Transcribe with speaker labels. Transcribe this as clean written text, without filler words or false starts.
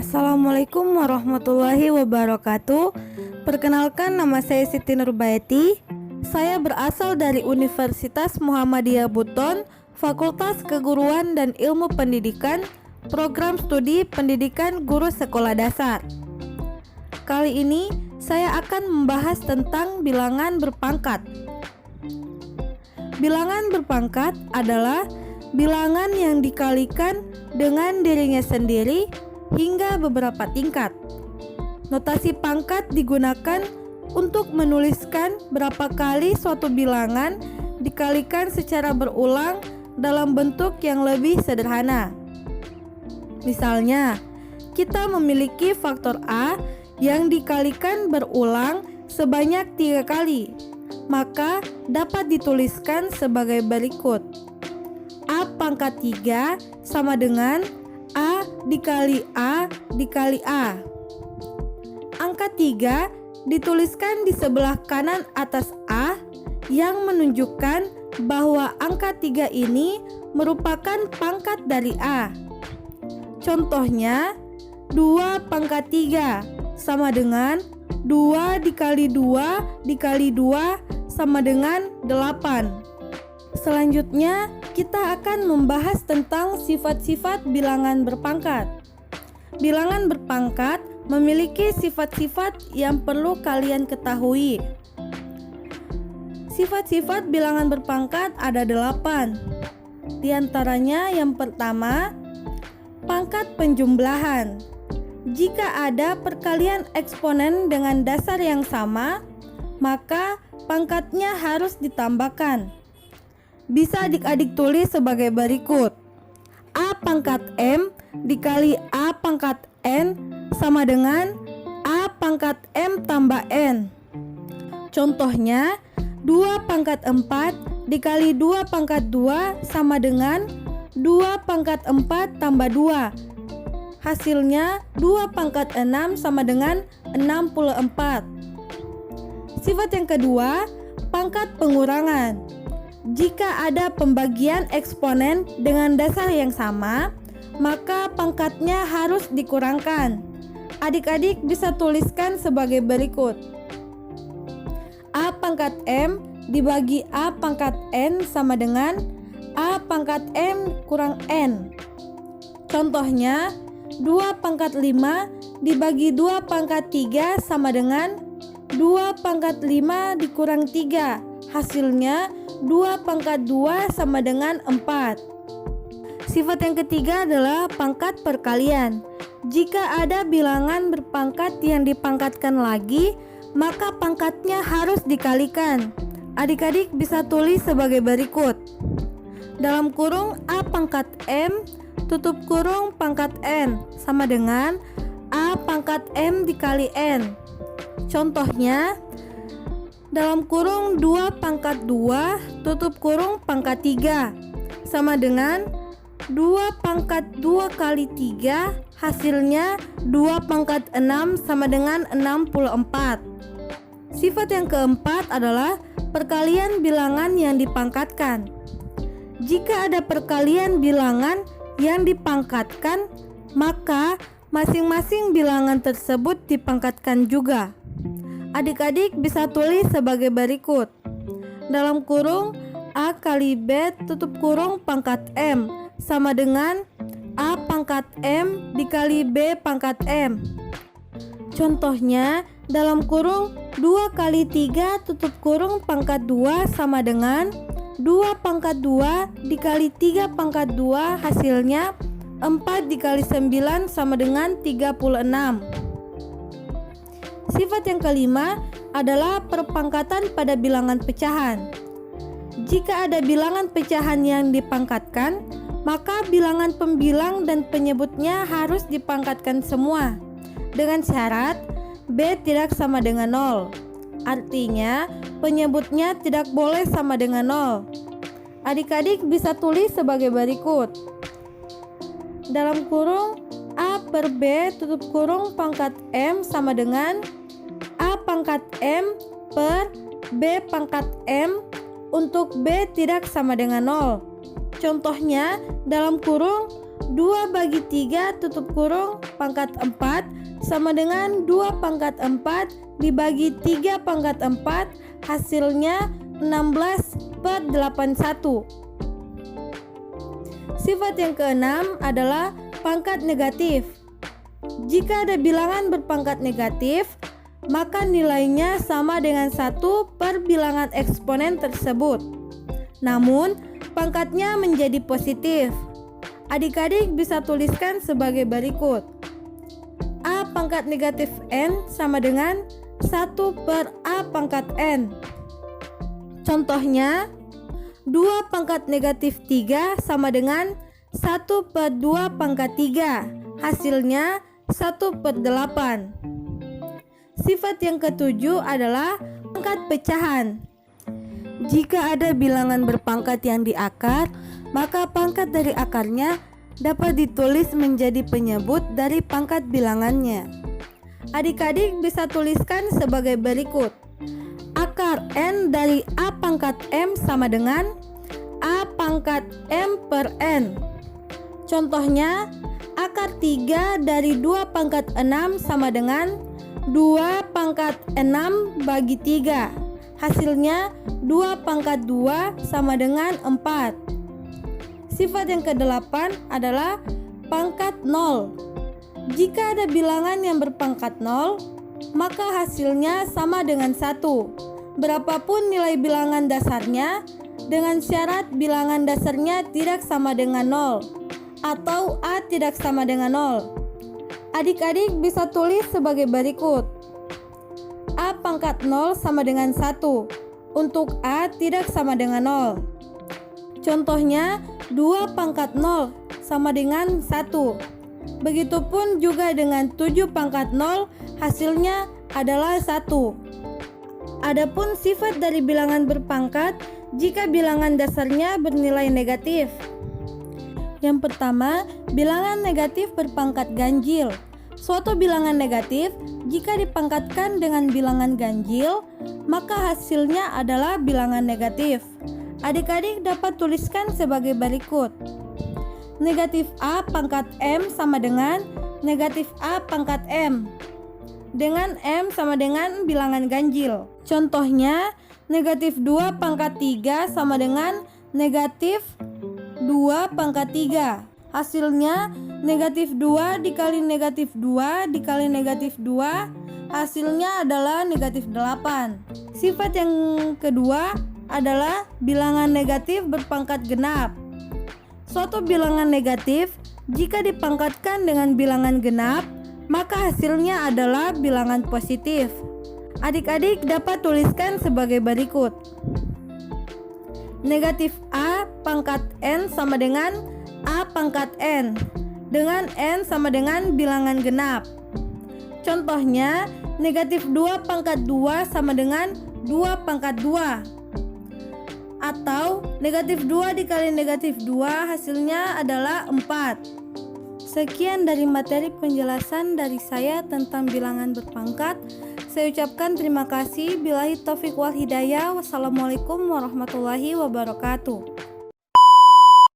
Speaker 1: Assalamualaikum warahmatullahi wabarakatuh. Perkenalkan, nama saya Siti Nurbaiti. Saya berasal dari Universitas Muhammadiyah Buton, Fakultas Keguruan dan Ilmu Pendidikan, Program Studi Pendidikan Guru Sekolah Dasar. Kali ini saya akan membahas tentang bilangan berpangkat. Bilangan berpangkat adalah bilangan yang dikalikan dengan dirinya sendiri hingga beberapa tingkat. Notasi pangkat digunakan untuk menuliskan berapa kali suatu bilangan dikalikan secara berulang dalam bentuk yang lebih sederhana. Misalnya, kita memiliki faktor A yang dikalikan berulang sebanyak 3 kali, maka dapat dituliskan sebagai berikut. A pangkat 3 sama dengan A dikali A dikali A. Angka 3 dituliskan di sebelah kanan atas A yang menunjukkan bahwa angka 3 ini merupakan pangkat dari A. Contohnya, 2 pangkat 3 sama dengan 2 dikali 2 dikali 2 sama dengan 8. Selanjutnya, kita akan membahas tentang sifat-sifat bilangan berpangkat. Bilangan berpangkat memiliki sifat-sifat yang perlu kalian ketahui. Sifat-sifat bilangan berpangkat ada 8. Di antaranya yang pertama, pangkat penjumlahan. Jika ada perkalian eksponen dengan dasar yang sama, maka pangkatnya harus ditambahkan. Bisa adik-adik tulis sebagai berikut. A pangkat M dikali A pangkat N sama dengan A pangkat M tambah N. Contohnya, 2 pangkat 4 dikali 2 pangkat 2 sama dengan 2 pangkat 4 tambah 2. Hasilnya 2 pangkat 6 sama dengan 64. Sifat yang kedua, pangkat pengurangan. Jika ada pembagian eksponen dengan dasar yang sama, maka pangkatnya harus dikurangkan. Adik-adik bisa tuliskan sebagai berikut. A pangkat M dibagi A pangkat N sama dengan A pangkat M kurang N. Contohnya, 2 pangkat 5 dibagi 2 pangkat 3 sama dengan 2 pangkat 5 dikurang 3. Hasilnya 2 pangkat 2 sama dengan 4. Sifat yang ketiga adalah pangkat perkalian. Jika ada bilangan berpangkat yang dipangkatkan lagi, maka pangkatnya harus dikalikan. Adik-adik bisa tulis sebagai berikut. Dalam kurung A pangkat M tutup kurung pangkat N sama dengan A pangkat M dikali N. Contohnya, dalam kurung 2 pangkat 2 tutup kurung pangkat 3 sama dengan 2 pangkat 2 kali 3, hasilnya 2 pangkat 6 sama dengan 64. Sifat yang keempat adalah perkalian bilangan yang dipangkatkan. Jika ada perkalian bilangan yang dipangkatkan, maka masing-masing bilangan tersebut dipangkatkan juga. Adik-adik bisa tulis sebagai berikut. Dalam kurung A kali B tutup kurung pangkat M sama dengan A pangkat M dikali B pangkat M. Contohnya, dalam kurung 2 kali 3 tutup kurung pangkat 2 sama dengan 2 pangkat 2 dikali 3 pangkat 2, hasilnya 4 dikali 9 sama dengan 36. Sifat yang kelima adalah perpangkatan pada bilangan pecahan. Jika ada bilangan pecahan yang dipangkatkan, maka bilangan pembilang dan penyebutnya harus dipangkatkan semua, dengan syarat B tidak sama dengan 0. Artinya, penyebutnya tidak boleh sama dengan 0. Adik-adik bisa tulis sebagai berikut. Dalam kurung A per B tutup kurung pangkat M sama dengan A pangkat M per B pangkat M untuk B tidak sama dengan 0. Contohnya, dalam kurung 2 bagi 3 tutup kurung pangkat 4 sama dengan 2 pangkat 4 dibagi 3 pangkat 4, hasilnya 16/81. Sifat yang keenam adalah pangkat negatif. Jika ada bilangan berpangkat negatif, maka nilainya sama dengan 1 per bilangan eksponen tersebut. Namun, pangkatnya menjadi positif. Adik-adik bisa tuliskan sebagai berikut. A pangkat negatif N sama dengan 1 per A pangkat N. Contohnya, 2 pangkat negatif 3 sama dengan 1 per 2 pangkat 3. Hasilnya 1/8. Sifat yang ketujuh adalah pangkat pecahan. Jika ada bilangan berpangkat yang di akar, maka pangkat dari akarnya dapat ditulis menjadi penyebut dari pangkat bilangannya. Adik-adik bisa tuliskan sebagai berikut. Akar N dari A pangkat M sama dengan A pangkat M per N. Contohnya, akar 3 dari 2 pangkat 6 sama dengan 2 pangkat 6 bagi 3. Hasilnya 2 pangkat 2 sama dengan 4. Sifat yang ke-8 adalah pangkat 0. Jika ada bilangan yang berpangkat 0, maka hasilnya sama dengan 1. Berapapun nilai bilangan dasarnya, dengan syarat bilangan dasarnya tidak sama dengan 0 atau A tidak sama dengan 0. Adik-adik bisa tulis sebagai berikut. A pangkat 0 sama dengan 1. Untuk A tidak sama dengan 0. Contohnya, 2 pangkat 0 sama dengan 1. Begitupun juga dengan 7 pangkat 0, hasilnya adalah 1. Adapun sifat dari bilangan berpangkat jika bilangan dasarnya bernilai negatif. Yang pertama, bilangan negatif berpangkat ganjil. Suatu bilangan negatif jika dipangkatkan dengan bilangan ganjil, maka hasilnya adalah bilangan negatif. Adik-adik dapat tuliskan sebagai berikut. Negatif A pangkat M sama dengan negatif A pangkat M. Dengan M sama dengan bilangan ganjil. Contohnya, negatif 2 pangkat 3 sama dengan negatif 2 pangkat 3. Hasilnya negatif 2 dikali negatif 2 dikali negatif 2, hasilnya adalah negatif 8. Sifat yang kedua adalah bilangan negatif berpangkat genap. Suatu bilangan negatif jika dipangkatkan dengan bilangan genap, maka hasilnya adalah bilangan positif. Adik-adik dapat tuliskan sebagai berikut. Negatif A pangkat N sama dengan A pangkat N, dengan N sama dengan bilangan genap. Contohnya, negatif 2 pangkat 2 sama dengan 2 pangkat 2. Atau negatif 2 dikali negatif 2, hasilnya adalah 4. Sekian dari materi penjelasan dari saya tentang bilangan berpangkat. Saya ucapkan terima kasih. Billahi taufiq wal hidayah. Wassalamualaikum warahmatullahi wabarakatuh.